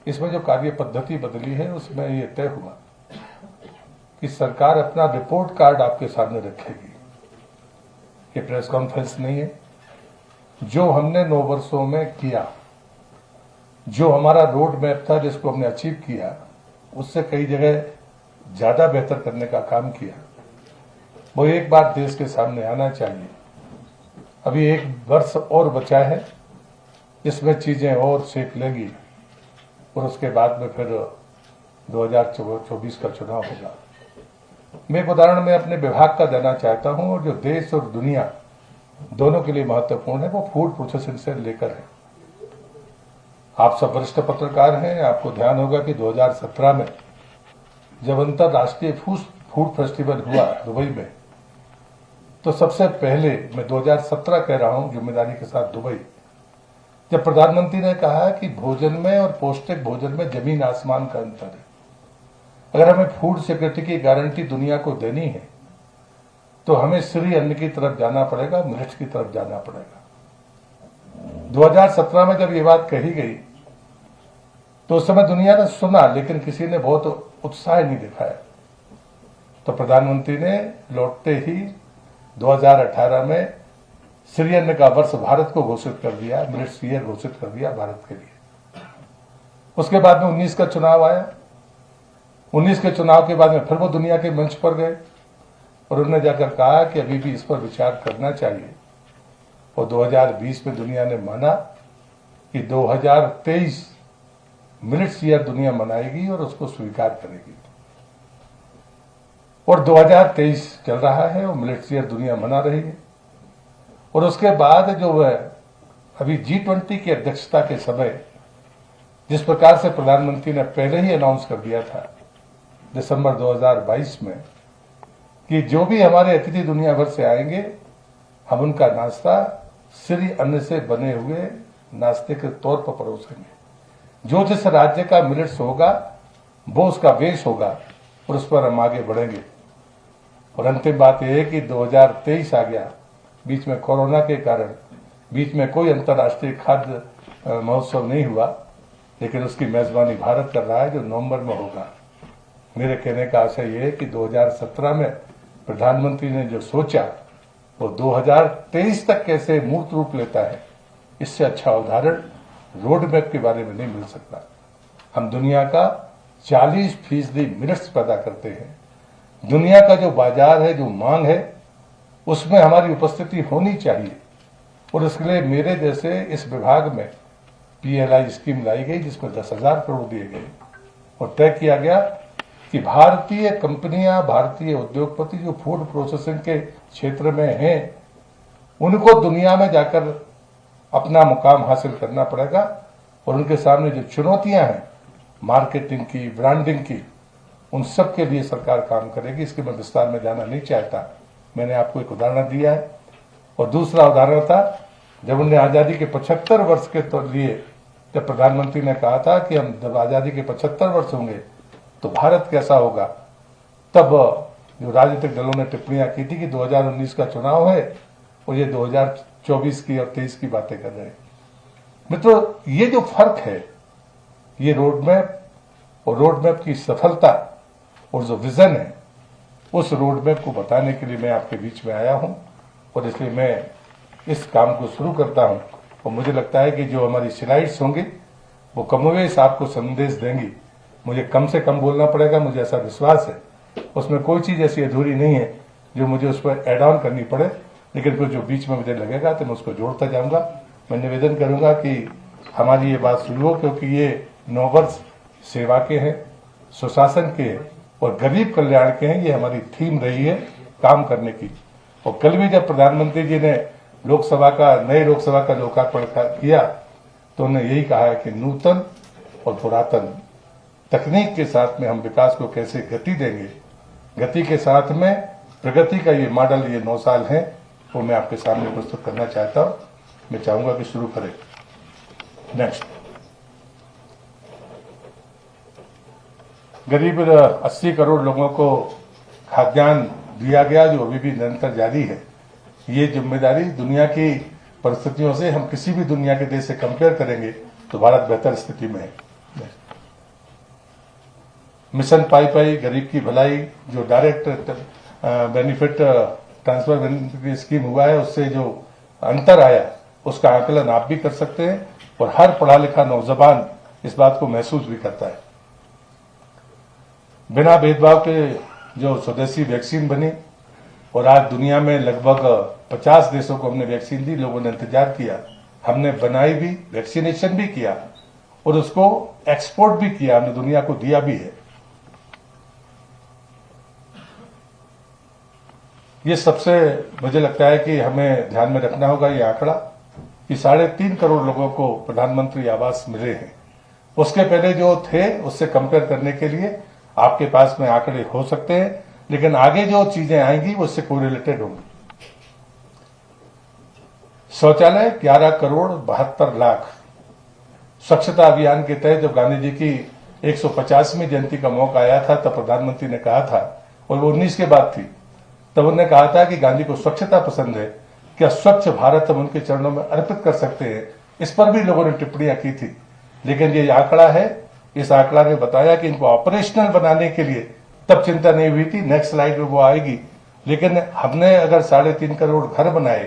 इसमें जो कार्य पद्धति बदली है उसमें ये तय हुआ कि सरकार अपना रिपोर्ट कार्ड आपके सामने रखेगी। ये प्रेस कॉन्फ्रेंस नहीं है। जो हमने 9 वर्षों में किया, जो हमारा रोड मैप था जिसको हमने अचीव किया, उससे कई जगह ज्यादा बेहतर करने का काम किया, वो एक बार देश के सामने आना चाहिए। अभी 1 वर्ष और बचा है, इसमें चीजें और शेप लेंगी और उसके बाद में फिर 2024 का चुनाव होगा। मैं एक उदाहरण में अपने विभाग का देना चाहता हूं, और जो देश और दुनिया दोनों के लिए महत्वपूर्ण है, वो फूड प्रोसेसिंग से लेकर है। आप सब वरिष्ठ पत्रकार हैं, आपको ध्यान होगा कि 2017 में जब अंतर्राष्ट्रीय फूड फेस्टिवल हुआ दुबई में, तो सबसे पहले, मैं 2017 कह रहा हूं जिम्मेदारी के साथ, दुबई, जब प्रधानमंत्री ने कहा कि भोजन में और पौष्टिक भोजन में जमीन आसमान का अंतर है, अगर हमें फूड सिक्योरिटी की गारंटी दुनिया को देनी है तो हमें श्री अन्न की तरफ जाना पड़ेगा, मिलेट्स की तरफ जाना पड़ेगा। 2017 में जब ये बात कही गई तो उस समय दुनिया ने सुना, लेकिन किसी ने बहुत उत्साह नहीं दिखाया। तो प्रधानमंत्री ने लौटते ही 2018 में श्री अन्न का वर्ष भारत को घोषित कर दिया, मिलेट्स ईयर घोषित कर दिया भारत के लिए। उसके बाद में 19 का चुनाव आया। 19 के चुनाव के बाद में फिर वो दुनिया के मंच पर गए और उन्होंने जाकर कहा कि अभी भी इस पर विचार करना चाहिए। और 2020 में दुनिया ने माना कि 2023 मिलेट्स ईयर दुनिया मनाएगी और उसको स्वीकार करेगी। और 2023 चल रहा है और मिलेट्स ईयर दुनिया मना रही है। और उसके बाद जो वह अभी G20 की अध्यक्षता के समय जिस प्रकार से प्रधानमंत्री ने पहले ही अनाउंस कर दिया था दिसंबर 2022 में कि जो भी हमारे अतिथि दुनिया भर से आएंगे, हम उनका नाश्ता श्री अन्न से बने हुए नाश्ते के तौर पर परोसेंगे। जो जिस राज्य का मिलेट्स होगा वो उसका वेश होगा और उस पर हम आगे बढ़ेंगे। और अंतिम बात यह है कि 2023 आ गया, बीच में कोरोना के कारण बीच में कोई अंतर्राष्ट्रीय खाद्य महोत्सव नहीं हुआ, लेकिन उसकी मेजबानी भारत कर रहा है, जो नवंबर में होगा। मेरे कहने का आशय यह है कि 2017 में प्रधानमंत्री ने जो सोचा वो 2023 तक कैसे मूर्त रूप लेता है, इससे अच्छा उदाहरण रोड मैप के बारे में नहीं मिल सकता। हम दुनिया का 40% मिलेट्स पैदा करते हैं। दुनिया का जो बाजार है, जो मांग है, उसमें हमारी उपस्थिति होनी चाहिए। और इसके लिए मेरे जैसे इस विभाग में PLI स्कीम लाई गई, जिसमें 10,000 करोड़ दिए गए और तय किया गया कि भारतीय कंपनियां, भारतीय उद्योगपति जो फूड प्रोसेसिंग के क्षेत्र में हैं, उनको दुनिया में जाकर अपना मुकाम हासिल करना पड़ेगा। और उनके सामने जो चुनौतियां हैं मार्केटिंग की, ब्रांडिंग की, उन सब के लिए सरकार काम करेगी। इसके मैं विस्तार में जाना नहीं चाहता, मैंने आपको एक उदाहरण दिया है। और दूसरा उदाहरण था जब उन्हें आजादी के 75 वर्ष के लिए, जब प्रधानमंत्री ने कहा था कि हम जब आजादी के 75 वर्ष होंगे तो भारत कैसा होगा, तब जो राजनीतिक दलों ने टिप्पणियां की थी कि 2019 का चुनाव है और ये 2024 की और 23 की बातें कर रहे हैं। मित्रों, ये जो फर्क है, ये रोड मैप और रोड मैप की सफलता और जो विजन है, उस रोड मैप को बताने के लिए मैं आपके बीच में आया हूं। और इसलिए मैं इस काम को शुरू करता हूं। और मुझे लगता है कि जो हमारी स्लाइड्स होंगी वो कमोवेश आपको संदेश देंगी। मुझे कम से कम बोलना पड़ेगा, मुझे ऐसा विश्वास है। उसमें कोई चीज ऐसी अधूरी नहीं है जो मुझे उस पर एड ऑन करनी पड़े, लेकिन फिर जो बीच में मुझे लगेगा तो मैं उसको जोड़ता जाऊंगा। मैं निवेदन करूंगा कि हमारी ये बात सुन लो, क्योंकि ये 9 वर्ष सेवा के हैं, सुशासन के हैं और गरीब कल्याण के हैं। ये हमारी थीम रही है काम करने की। और कल भी जब प्रधानमंत्री जी ने नए लोकसभा का लोकार्पण किया तो उन्होंने यही कहा है कि नूतन और पुरातन तकनीक के साथ में हम विकास को कैसे गति देंगे। गति के साथ में प्रगति का ये मॉडल, ये 9 साल है, वो मैं आपके सामने प्रस्तुत करना चाहता हूं। मैं चाहूंगा कि शुरू करें। नेक्स्ट, करीब 80 करोड़ लोगों को खाद्यान्न दिया गया, जो अभी भी निरंतर जारी है। ये जिम्मेदारी दुनिया की परिस्थितियों से, हम किसी भी दुनिया के देश से कंपेयर करेंगे तो भारत बेहतर स्थिति में है। मिशन पाई पाई, गरीब की भलाई, जो डायरेक्ट बेनिफिट ट्रांसफर बेनिफिट की स्कीम हुआ है, उससे जो अंतर आया उसका आकलन आप भी कर सकते हैं और हर पढ़ा लिखा नौजवान इस बात को महसूस भी करता है। बिना भेदभाव के जो स्वदेशी वैक्सीन बनी और आज दुनिया में लगभग 50 देशों को हमने वैक्सीन दी, लोगों ने इंतजार किया, हमने बनाई भी, वैक्सीनेशन भी किया और उसको एक्सपोर्ट भी किया, हमने दुनिया को दिया भी है। ये सबसे मुझे लगता है कि हमें ध्यान में रखना होगा ये आंकड़ा कि 3.5 करोड़ लोगों को प्रधानमंत्री आवास मिले हैं। उसके पहले जो थे उससे कंपेयर करने के लिए आपके पास में आंकड़े हो सकते हैं, लेकिन आगे जो चीजें आएंगी वो उससे कोरिलेटेड होंगी। शौचालय 11 करोड़ 72 लाख। स्वच्छता अभियान के तहत जब गांधी जी की 150वीं जयंती का मौका आया था तब प्रधानमंत्री ने कहा था, और वो 19 के बाद थी, तब उन्होंने कहा था कि गांधी को स्वच्छता पसंद है, क्या स्वच्छ भारत हम उनके चरणों में अर्पित कर सकते हैं। इस पर भी लोगों ने टिप्पणियां की थी, लेकिन ये आंकड़ा है, इस आंकड़ा ने बताया कि इनको ऑपरेशनल बनाने के लिए तब चिंता नहीं हुई थी। नेक्स्ट स्लाइड में वो आएगी, लेकिन हमने अगर 3.5 करोड़ घर बनाए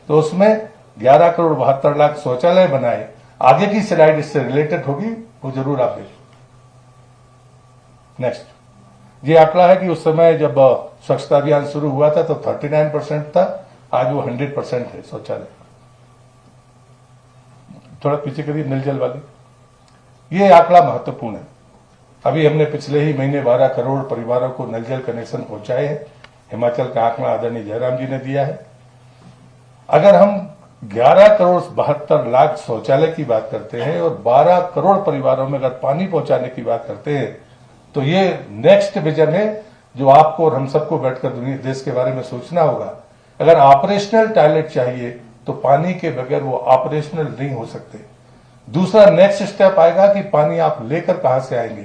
तो उसमें 11 करोड़ 72 लाख शौचालय बनाए। आगे की स्लाइड इससे रिलेटेड होगी, वो जरूर आप देखें। नेक्स्ट, ये आंकड़ा है कि उस समय जब स्वच्छता अभियान शुरू हुआ था तो 39% था, आज वो 100% है शौचालय। थोड़ा पीछे करिए, नल जल वाली। ये आंकड़ा महत्वपूर्ण है। अभी हमने पिछले ही महीने 12 करोड़ परिवारों को नल जल कनेक्शन पहुंचाए हैं। हिमाचल का आंकड़ा आदरणीय जयराम जी ने दिया है। अगर हम 11 करोड़ 72 लाख शौचालय की बात करते हैं और 12 करोड़ परिवारों में अगर पानी पहुंचाने की बात करते हैं, तो ये नेक्स्ट विजन है जो आपको और हम सबको बैठकर दुनिया देश के बारे में सोचना होगा। अगर ऑपरेशनल टॉयलेट चाहिए तो पानी के बगैर वो ऑपरेशनल नहीं हो सकते। दूसरा नेक्स्ट स्टेप आएगा कि पानी आप लेकर कहां से आएंगे,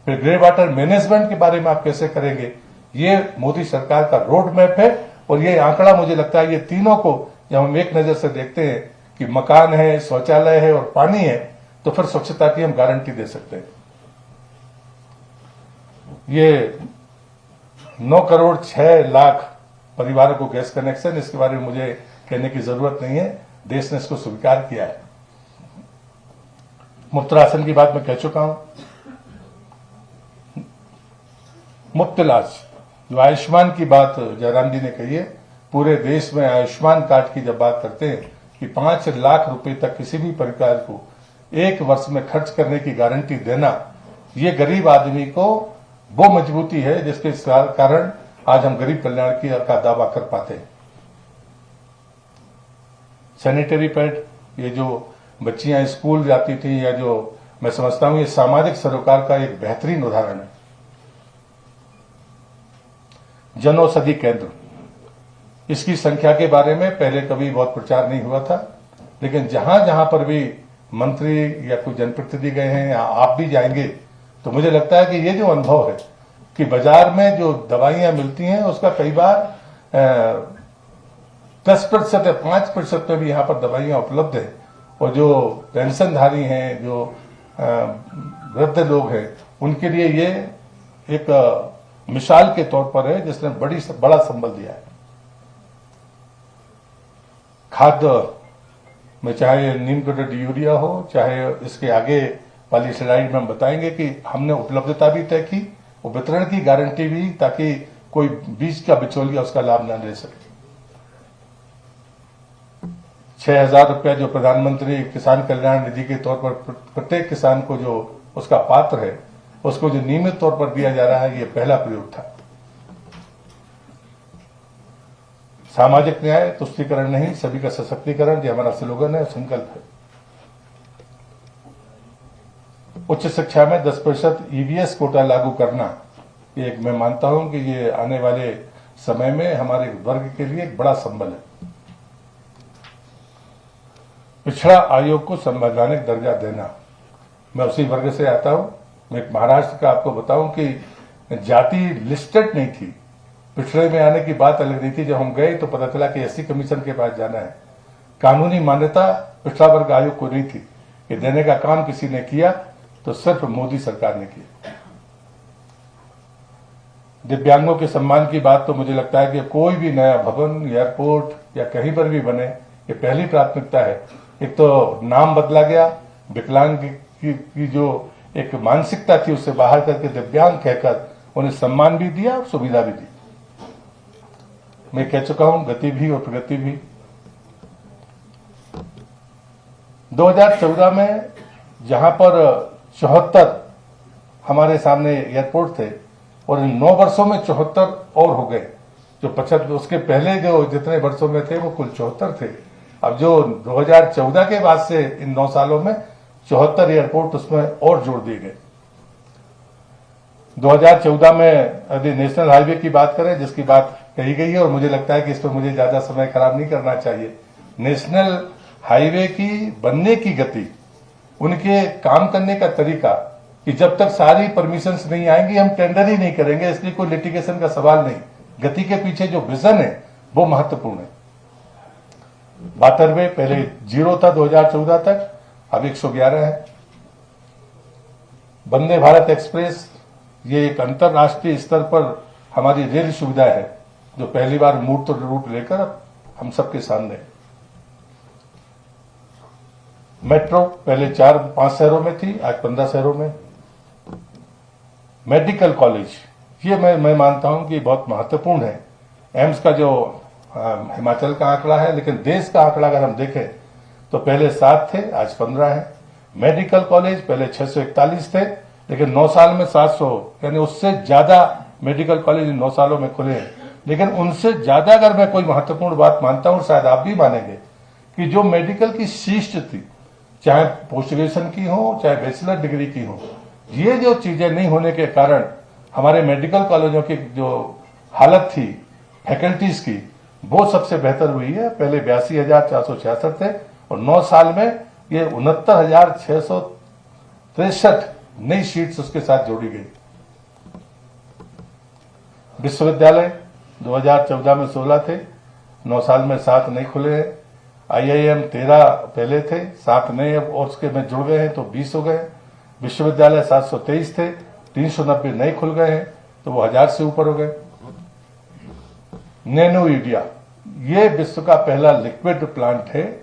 फिर ग्रे वाटर मैनेजमेंट के बारे में आप कैसे करेंगे। ये मोदी सरकार का रोड मैप है और ये आंकड़ा मुझे लगता है ये तीनों को जब हम एक नजर से देखते हैं कि मकान है, शौचालय है और पानी है, तो फिर स्वच्छता की हम गारंटी दे सकते हैं। ये 9 करोड़ 6 लाख परिवारों को गैस कनेक्शन, इसके बारे में मुझे कहने की जरूरत नहीं है, देश ने इसको स्वीकार किया है। मुफ्त राशन की बात मैं कह चुका हूं। मुफ्त इलाज, जो आयुष्मान की बात जयराम जी ने कही है, पूरे देश में आयुष्मान कार्ड की जब बात करते हैं कि 5 लाख रुपए तक किसी भी परिवार को 1 वर्ष में खर्च करने की गारंटी देना, ये गरीब आदमी को वो मजबूती है जिसके कारण आज हम गरीब कल्याण की का दावा कर पाते हैं। सैनिटरी पैड, ये जो बच्चियां स्कूल जाती थी, या जो मैं समझता हूं ये सामाजिक सरोकार का एक बेहतरीन उदाहरण है। जनौषधि केंद्र, इसकी संख्या के बारे में पहले कभी बहुत प्रचार नहीं हुआ था, लेकिन जहां जहां पर भी मंत्री या कोई जनप्रतिनिधि गए हैं या आप भी जाएंगे, तो मुझे लगता है कि ये जो अनुभव है कि बाजार में जो दवाइयां मिलती हैं उसका कई बार 10% या 5% में भी यहां पर दवाइयां उपलब्ध है। और जो पेंशनधारी हैं, जो वृद्ध लोग हैं, उनके लिए ये एक मिसाल के तौर पर है जिसने बड़ा संबल दिया है। खाद्य में चाहे नीम करोड़ यूरिया हो, चाहे इसके आगे वाली स्लाइड में हम बताएंगे कि हमने उपलब्धता भी तय की और वितरण की गारंटी भी, ताकि कोई बीच का बिचौलिया उसका लाभ न ले सके। 6,000 रुपया जो प्रधानमंत्री किसान कल्याण निधि के तौर पर प्रत्येक किसान को जो उसका पात्र है, उसको जो नियमित तौर पर दिया जा रहा है, ये पहला प्रयोग था। सामाजिक न्याय, तुष्टीकरण नहीं, सभी का सशक्तिकरण, ये हमारा स्लोगन है, संकल्प है। उच्च शिक्षा में 10% ईवीएस कोटा लागू करना, ये एक मैं मानता हूं कि ये आने वाले समय में हमारे वर्ग के लिए एक बड़ा संबल है। पिछड़ा आयोग को संवैधानिक दर्जा देना, मैं उसी वर्ग से आता हूं। मैं एक महाराष्ट्र का आपको बताऊं कि जाति लिस्टेड नहीं थी, पिछड़े में आने की बात अलग नहीं थी। जब हम गए तो पता चला कि एससी कमीशन के पास जाना है। कानूनी मान्यता पिछड़ा वर्ग आयोग को नहीं थी, ये देने का काम किसी ने किया तो सिर्फ मोदी सरकार ने किया। दिव्यांगों के सम्मान की बात तो मुझे लगता है कि कोई भी नया भवन, एयरपोर्ट या कहीं पर भी बने, ये पहली प्राथमिकता है। एक तो नाम बदला गया, विकलांग की जो एक मानसिकता थी उससे बाहर करके दिव्यांग कहकर उन्हें सम्मान भी दिया और सुविधा भी दी। मैं कह चुका हूं, गति भी और प्रगति भी। 2014 में जहां पर 74 हमारे सामने एयरपोर्ट थे और इन 9 वर्षों में 74 और हो गए। जो 75 उसके पहले जो जितने वर्षों में थे वो कुल 74 थे। अब जो 2014 के बाद से इन 9 सालों में 74 एयरपोर्ट उसमें और जोड़ दिए गए। 2014 में यदि नेशनल हाईवे की बात करें, जिसकी बात कही गई है और मुझे लगता है कि इस पर मुझे ज्यादा समय खराब नहीं करना चाहिए। नेशनल हाईवे की बनने की गति, उनके काम करने का तरीका, कि जब तक सारी परमिशंस नहीं आएंगी हम टेंडर ही नहीं करेंगे, इसलिए कोई लिटिगेशन का सवाल नहीं। गति के पीछे जो विजन है वो महत्वपूर्ण है। वाटरवे पहले 0 था 2014 तक, अब 111 है। वंदे भारत एक्सप्रेस, ये एक अंतरराष्ट्रीय स्तर पर हमारी रेल सुविधा है जो पहली बार मूर्त रूप लेकर हम सबके सामने है। मेट्रो पहले 4-5 शहरों में थी, आज 15 शहरों में। मेडिकल कॉलेज, ये मैं मानता हूं कि बहुत महत्वपूर्ण है। एम्स का जो हिमाचल का आंकड़ा है, लेकिन देश का आंकड़ा अगर हम देखें तो पहले 7 थे, आज 15 है। मेडिकल कॉलेज पहले 641 थे, लेकिन 9 साल में 700, यानी उससे ज्यादा मेडिकल कॉलेज इन 9 सालों में खुले हैं। लेकिन उनसे ज्यादा अगर मैं कोई महत्वपूर्ण बात मानता हूं, शायद आप भी मानेंगे, कि जो मेडिकल की शिष्ट थी, चाहे पोस्ट ग्रेजुएशन की हो चाहे बैचलर डिग्री की हो, ये जो चीजें नहीं होने के कारण हमारे मेडिकल कॉलेजों की जो हालत थी फैकल्टीज की, वो सबसे बेहतर हुई है। पहले 82,466 थे और 9 साल में ये 69,663 नई सीट्स उसके साथ जोड़ी गई। विश्वविद्यालय 2014 में 16 थे, 9 साल में 7 नए खुले हैं। IIM 13 पहले थे, 7 नए और उसके में जुड़ गए हैं तो 20 हो गए। विश्वविद्यालय 723 थे, 390 नए खुल गए हैं तो वो 1000 से ऊपर हो गए। नैनो यूरिया, ये विश्व का पहला लिक्विड प्लांट है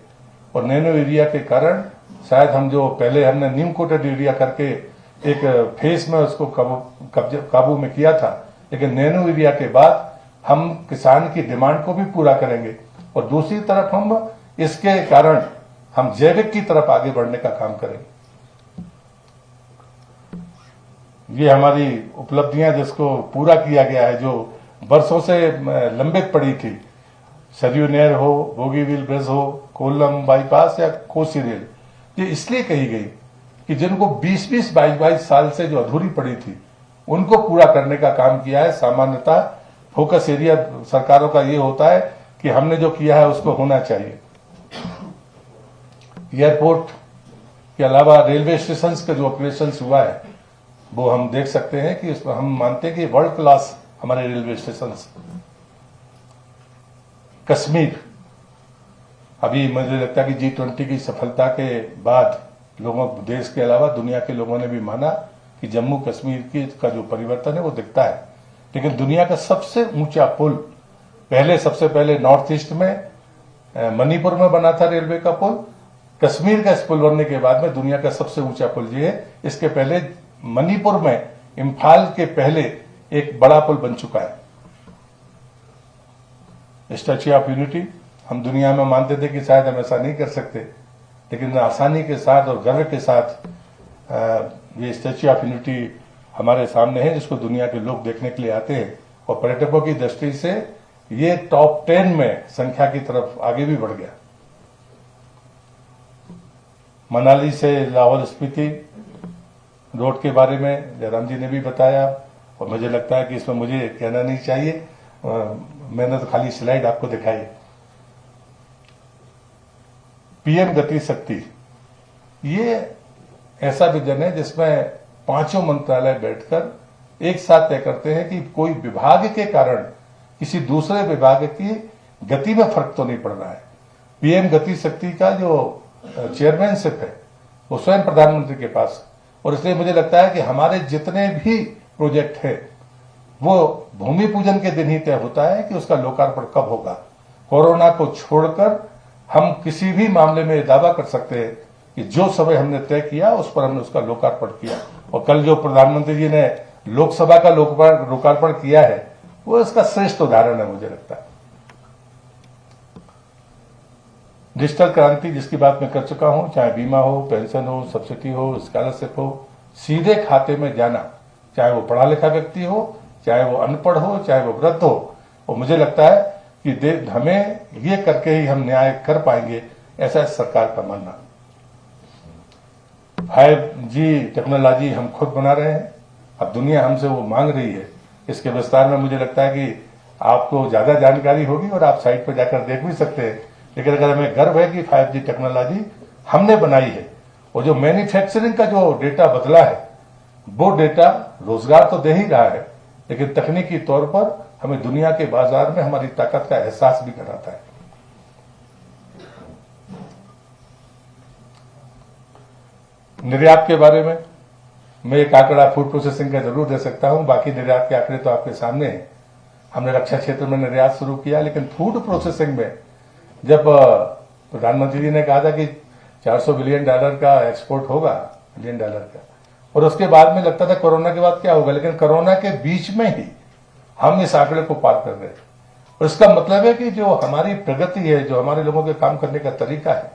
और नैनो यूरिया के कारण शायद हम जो पहले हमने नीम कोटेड यूरिया करके एक फेस में उसको काबू में किया था, लेकिन नैनो यूरिया के बाद हम किसान की डिमांड को भी पूरा करेंगे और दूसरी तरफ हम इसके कारण हम जैविक की तरफ आगे बढ़ने का काम करेंगे। ये हमारी उपलब्धियां जिसको पूरा किया गया है, जो वर्षों से लंबित पड़ी थी, सरयू नहर हो, बोगीबील ब्रिज हो, कोल्लम बाईपास या कोसी रेल, ये इसलिए कही गई कि जिनको 20-20, 22-22 साल से जो अधूरी पड़ी थी उनको पूरा करने का काम किया है। सामान्यतः फोकस एरिया सरकारों का ये होता है कि हमने जो किया है उसको होना चाहिए। एयरपोर्ट के अलावा रेलवे स्टेशन का जो ऑपरेशन हुआ है वो हम देख सकते हैं कि इसमें हम मानते हैं कि वर्ल्ड क्लास हमारे रेलवे स्टेशन। कश्मीर, अभी मुझे लगता है कि G20 की सफलता के बाद लोगों, देश के अलावा दुनिया के लोगों ने भी माना कि जम्मू कश्मीर का जो परिवर्तन है वो दिखता है। लेकिन दुनिया का सबसे ऊंचा पुल सबसे पहले नॉर्थ ईस्ट में मणिपुर में बना था रेलवे का पुल। कश्मीर का इस पुल बनने के बाद में दुनिया का सबसे ऊंचा पुल ये है। इसके पहले मणिपुर में इम्फाल के पहले एक बड़ा पुल बन चुका है। स्टैच्यू ऑफ यूनिटी, हम दुनिया में मानते थे कि शायद हम ऐसा नहीं कर सकते, लेकिन आसानी के साथ और गर्व के साथ ये स्टैच्यू ऑफ यूनिटी हमारे सामने है, जिसको दुनिया के लोग देखने के लिए आते हैं और पर्यटकों की दृष्टि से ये टॉप 10 में संख्या की तरफ आगे भी बढ़ गया। मनाली से लाहौल स्पीति रोड के बारे में जयराम जी ने भी बताया और मुझे लगता है कि इसमें मुझे कहना नहीं चाहिए, मैंने तो खाली स्लाइड आपको दिखाई। पीएम गति शक्ति, ये ऐसा विजन है जिसमें 5 मंत्रालय बैठकर एक साथ तय करते हैं कि कोई विभाग के कारण किसी दूसरे विभाग की गति में फर्क तो नहीं पड़ रहा है। पीएम गति शक्ति का जो चेयरमैनशिप है वो स्वयं प्रधानमंत्री के पास, और इसलिए मुझे लगता है कि हमारे जितने भी प्रोजेक्ट हैं वो भूमि पूजन के दिन ही तय होता है कि उसका लोकार्पण कब होगा। कोरोना को छोड़कर हम किसी भी मामले में दावा कर सकते हैं कि जो समय हमने तय किया उस पर हमने उसका लोकार्पण किया। और कल जो प्रधानमंत्री जी ने लोकसभा का लोकार्पण किया है वो इसका श्रेष्ठ उदाहरण है मुझे लगता है। डिजिटल क्रांति जिसकी बात मैं कर चुका हूं, चाहे बीमा हो, पेंशन हो, सब्सिडी हो, स्कॉलरशिप हो, सीधे खाते में जाना, चाहे वो पढ़ा लिखा व्यक्ति हो, चाहे वो अनपढ़ हो, चाहे वो वृद्ध हो, और मुझे लगता है कि हमें ये करके ही हम न्याय कर पाएंगे, ऐसा है सरकार का मानना। 5G टेक्नोलॉजी हम खुद बना रहे हैं, अब दुनिया हमसे वो मांग रही है। इसके विस्तार में मुझे लगता है कि आपको ज्यादा जानकारी होगी और आप साइट पर जाकर देख भी सकते हैं, लेकिन अगर हमें गर्व है कि 5G टेक्नोलॉजी हमने बनाई है और जो मैन्युफैक्चरिंग का जो डेटा बदला है वो डेटा रोजगार तो दे ही रहा है, लेकिन तकनीकी तौर पर हमें दुनिया के बाजार में हमारी ताकत का एहसास भी कराता है। निर्यात के बारे में मैं एक आंकड़ा फूड प्रोसेसिंग का जरूर दे सकता हूं, बाकी निर्यात के आंकड़े तो आपके सामने हैं। हमने रक्षा क्षेत्र में निर्यात शुरू किया, लेकिन फूड प्रोसेसिंग में जब प्रधानमंत्री जी ने कहा था कि $400 बिलियन का एक्सपोर्ट होगा, $1 बिलियन का, और उसके बाद में लगता था कोरोना के बाद क्या होगा, लेकिन कोरोना के बीच में ही हम इस आंकड़े को पार कर रहे हैं। और इसका मतलब है कि जो हमारी प्रगति है, जो हमारे लोगों के काम करने का तरीका है,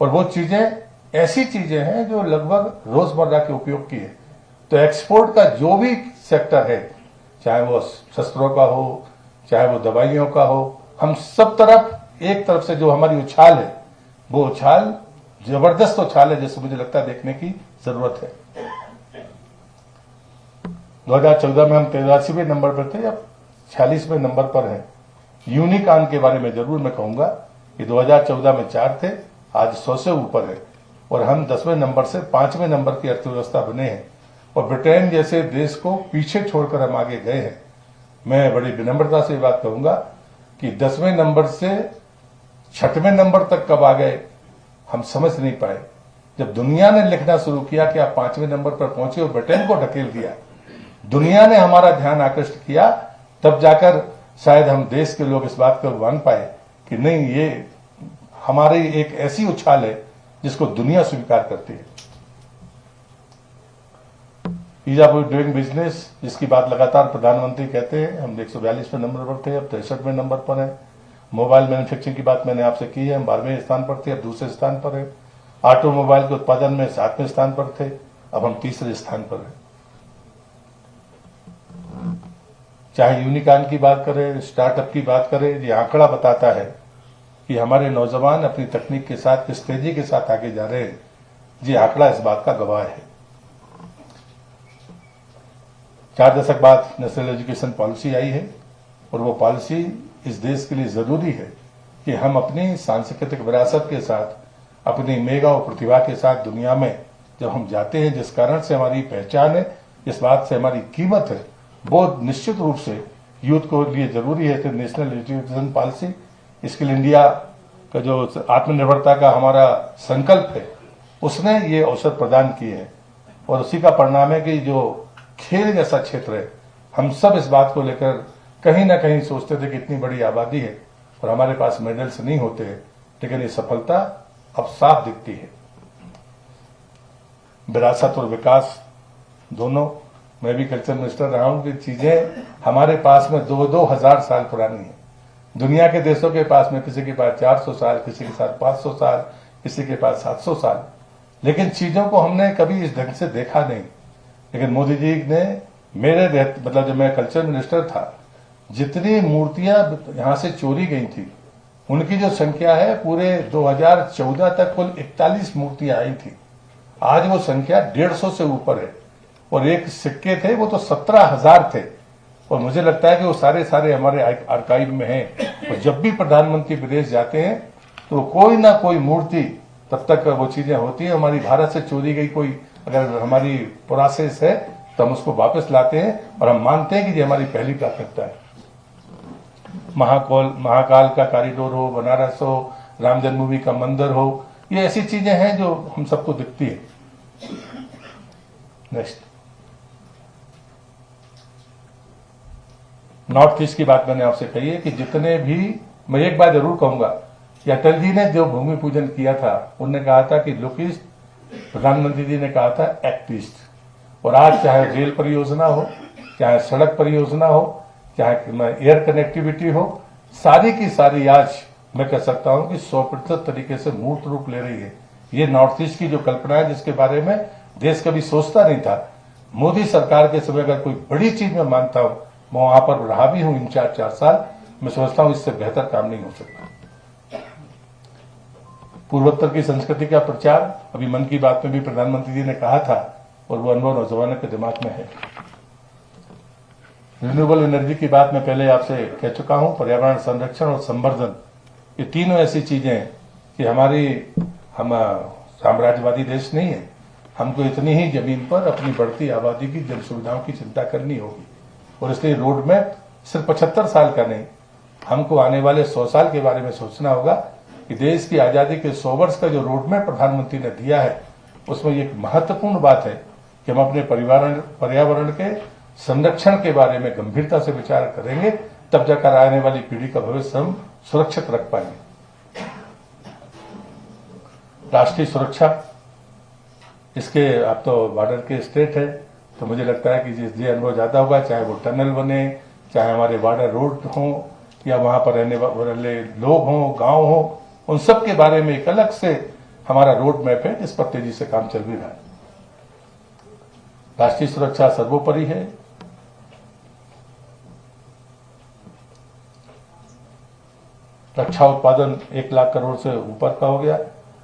और वो चीजें ऐसी चीजें हैं जो लगभग रोजमर्रा के उपयोग की है। तो एक्सपोर्ट का जो भी सेक्टर है, चाहे वो शस्त्रों का हो, चाहे वो दवाइयों का हो, हम सब तरफ एक तरफ से जो हमारी उछाल है वो उछाल जबरदस्त उछाल है, जैसे मुझे लगता है देखने की जरूरत है। 2014 में हम 83वें नंबर पर थे, अब 46वें नंबर पर हैं। यूनिकॉर्न के बारे में जरूर मैं कहूंगा कि 2014 में 4 थे, आज 100 से ऊपर है, और हम 10वें नंबर से 5वें नंबर की अर्थव्यवस्था बने हैं, और ब्रिटेन जैसे देश को पीछे छोड़कर हम आगे गए हैं। मैं बड़ी विनम्रता से बात कहूंगा कि 10वें नंबर से 6वें नंबर तक कब आ गए हम समझ नहीं पाए। जब दुनिया ने लिखना शुरू किया कि आप 5वें नंबर पर पहुंचे और ब्रिटेन को ढकेल दिया, दुनिया ने हमारा ध्यान आकृष्ट किया, तब जाकर शायद हम देश के लोग इस बात को मान पाए कि नहीं, ये हमारी एक ऐसी उछाल है जिसको दुनिया स्वीकार करती है। ईज ऑफ डूइंग बिजनेस जिसकी बात लगातार प्रधानमंत्री कहते हैं, हम 142वें नंबर पर थे, अब 63वें नंबर पर है। मोबाइल मैन्युफैक्चरिंग की बात मैंने आपसे की है, हम 12वें स्थान पर थे, अब दूसरे स्थान पर है। ऑटोमोबाइल के उत्पादन में 7वें स्थान पर थे, अब हम तीसरे स्थान पर हैं। चाहे यूनिकॉर्न की बात करें, स्टार्टअप की बात करें, ये आंकड़ा बताता है कि हमारे नौजवान अपनी तकनीक के साथ किस तेजी के साथ आगे जा रहे हैं। ये आंकड़ा इस बात का गवाह है। 4 दशक बाद नेशनल एजुकेशन पॉलिसी आई है, और वो पॉलिसी इस देश के लिए जरूरी है कि हम अपनी सांस्कृतिक विरासत के साथ, अपनी मेगा और प्रतिभा के साथ दुनिया में जब हम जाते हैं, जिस कारण से हमारी पहचान है, जिस बात से हमारी कीमत है, वो निश्चित रूप से यूथ को लिए जरूरी है। तो national education policy, skill India का जो आत्मनिर्भरता का हमारा संकल्प है, उसने ये अवसर प्रदान किए हैं, और उसी का परिणाम है कि जो खेल जैसा क्षेत्र है, हम सब इस बात को लेकर कहीं ना कहीं सोचते थे कि इतनी बड़ी आबादी है और हमारे पास मेडल्स नहीं होते, लेकिन ये सफलता अब साफ दिखती है। विरासत और विकास दोनों, मैं भी कल्चर मिनिस्टर रहा हूं कि चीजें हमारे पास में 2-2 हजार साल पुरानी है। दुनिया के देशों के पास में किसी के पास 400 साल, किसी के साथ 500 साल, किसी के पास 700 साल, लेकिन चीजों को हमने कभी इस ढंग से देखा नहीं। लेकिन मोदी जी ने मेरे मतलब जब मैं कल्चर मिनिस्टर था, जितनी मूर्तियां यहां से चोरी गई थी, उनकी जो संख्या है, पूरे 2014 तक कुल 41 मूर्तियां आई थी। आज वो संख्या 150 से ऊपर है, और एक सिक्के थे वो तो 17,000 थे, और मुझे लगता है कि वो सारे हमारे आर्काइव में हैं। और जब भी प्रधानमंत्री विदेश जाते हैं तो कोई ना कोई मूर्ति, तब तक वो चीजें होती है, हमारी भारत से चोरी गई कोई अगर हमारी प्रोसेस है तो हम उसको वापस लाते हैं, और हम मानते हैं कि ये हमारी पहली प्राथमिकता है। महाकाल का कॉरिडोर हो, बनारस हो, राम जन्मभूमि का मंदिर हो, ये ऐसी चीजें हैं जो हम सबको दिखती है। नेक्स्ट, नॉर्थ ईस्ट की बात मैंने आपसे कही है कि जितने भी, मैं एक बात जरूर कहूंगा कि अटल जी ने जो भूमि पूजन किया था, उन्होंने कहा था कि लुक ईस्ट, प्रधानमंत्री जी ने कहा था एक्ट ईस्ट। और आज चाहे रेल परियोजना हो, चाहे सड़क परियोजना हो, चाहे एयर कनेक्टिविटी हो, सारी की सारी आज मैं कह सकता हूं कि 100% तरीके से मूर्त रूप ले रही है। ये नॉर्थ ईस्ट की जो कल्पना है, जिसके बारे में देश कभी सोचता नहीं था, मोदी सरकार के समय अगर कोई बड़ी चीज मैं मानता हूं, मैं वहां पर रहा भी हूं इन 4 साल, मैं समझता हूं इससे बेहतर काम नहीं हो सकता। पूर्वोत्तर की संस्कृति का प्रचार, अभी मन की बात में भी प्रधानमंत्री जी ने कहा था, और वो अनुभव नौजवानों के दिमाग में है। रिन्यूएबल एनर्जी की बात मैं पहले आपसे कह चुका हूं। पर्यावरण संरक्षण और संवर्धन, ये तीनों ऐसी चीजें हैं कि हम साम्राज्यवादी देश नहीं है। हमको इतनी ही जमीन पर अपनी बढ़ती आबादी की जन सुविधाओं की चिंता करनी होगी, और इसलिए रोड मैप सिर्फ 75 साल का नहीं, हमको आने वाले 100 साल के बारे में सोचना होगा कि देश की आजादी के 100 वर्ष का जो रोड मैप प्रधानमंत्री ने दिया है, उसमें एक महत्वपूर्ण बात है कि हम अपने पर्यावरण के संरक्षण के बारे में गंभीरता से विचार करेंगे, तब जाकर आने वाली पीढ़ी का भविष्य हम सुरक्षित रख पाएंगे। राष्ट्रीय सुरक्षा, इसके आप तो बॉर्डर के स्टेट है, तो मुझे लगता है कि जिस अनुभव ज्यादा होगा, चाहे वो टनल बने, चाहे हमारे बॉर्डर रोड हो, या वहां पर रहने वाले लोग हों, गांव हो, उन सब के बारे में एक अलग से हमारा रोड मैप है, जिस पर तेजी से काम चल भी रहा है। राष्ट्रीय सुरक्षा सर्वोपरि है। रक्षा उत्पादन 1 लाख करोड़ से ऊपर का हो गया।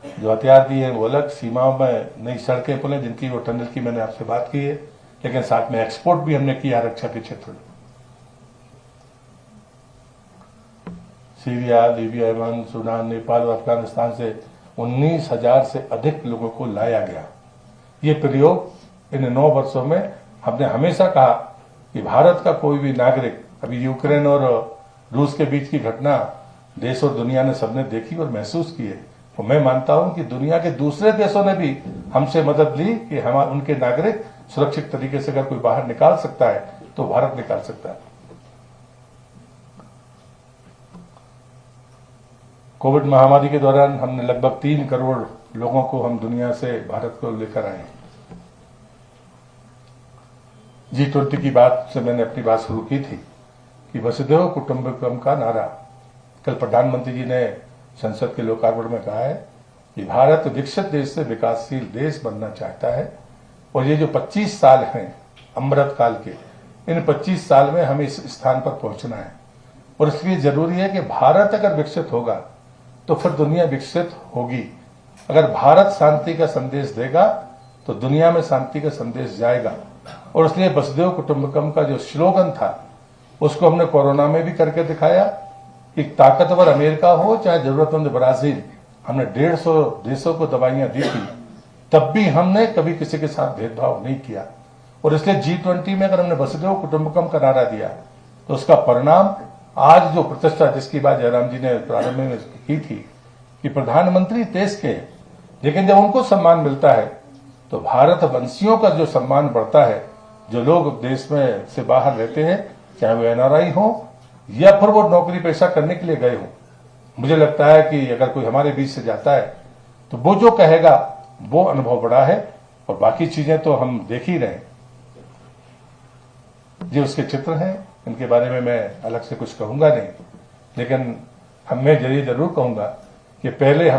जो हथियार दिए हैं वो अलग, सीमाओं में नई सड़कें पुलें, जिनकी वो टनल की मैंने आपसे बात की है, लेकिन साथ में एक्सपोर्ट भी हमने किया रक्षा के क्षेत्र में। Syria, Libya, Yemen, Sudan, Nepal और अफगानिस्तान से 19,000 से अधिक लोगों को लाया गया। ये प्रयोग इन 9 वर्षों में हमने हमेशा कहा कि भारत का कोई भी नागरिक, अभी यूक्रेन और रूस के बीच की घटना देश और दुनिया ने सबने देखी और महसूस की है, तो मैं मानता हूं कि दुनिया के दूसरे देशों ने भी हमसे मदद ली कि हम उनके नागरिक सुरक्षित तरीके से अगर कोई बाहर निकाल सकता है तो भारत निकाल सकता है। कोविड महामारी के दौरान हमने लगभग 3 करोड़ लोगों को हम दुनिया से भारत को लेकर आए। G20 की बात से मैंने अपनी बात शुरू की थी कि वसुधैव कुटुंबकम का नारा, कल प्रधानमंत्री जी ने संसद के लोकार्पण में कहा है कि भारत विकसित देश से विकासशील देश बनना चाहता है, और ये जो 25 साल हैं अमृत काल के, इन 25 साल में हमें इस स्थान पर पहुंचना है। और इसलिए जरूरी है कि भारत अगर विकसित होगा तो फिर दुनिया विकसित होगी। अगर भारत शांति का संदेश देगा तो दुनिया में शांति का संदेश जाएगा। और इसलिए वसुधैव कुटुंबकम का जो स्लोगन था, उसको हमने कोरोना में भी करके दिखाया कि ताकतवर अमेरिका हो चाहे जरूरतमंद ब्राजील, हमने 150 देशों को दवाइयां दी थी, तब भी हमने कभी किसी के साथ भेदभाव नहीं किया। और इसलिए G20 में अगर हमने वसुधैव कुटुंबकम का नारा दिया तो उसका परिणाम आज जो प्रतिष्ठा, जिसकी बात जयराम जी ने प्रारंभ में की थी कि प्रधानमंत्री देश के, लेकिन जब उनको सम्मान मिलता है तो भारत वंशियों का जो सम्मान बढ़ता है, जो लोग देश में से बाहर रहते हैं, चाहे वो NRI हो या फिर वो नौकरी पेशा करने के लिए गए हो, मुझे लगता है कि अगर कोई हमारे बीच से जाता है तो वो जो कहेगा वो अनुभव बड़ा है। और बाकी चीजें तो हम देख ही रहे हैं, जो उसके चित्र हैं, इनके बारे में मैं अलग से कुछ कहूंगा नहीं, लेकिन मैं जरूर कहूंगा कि पहले हम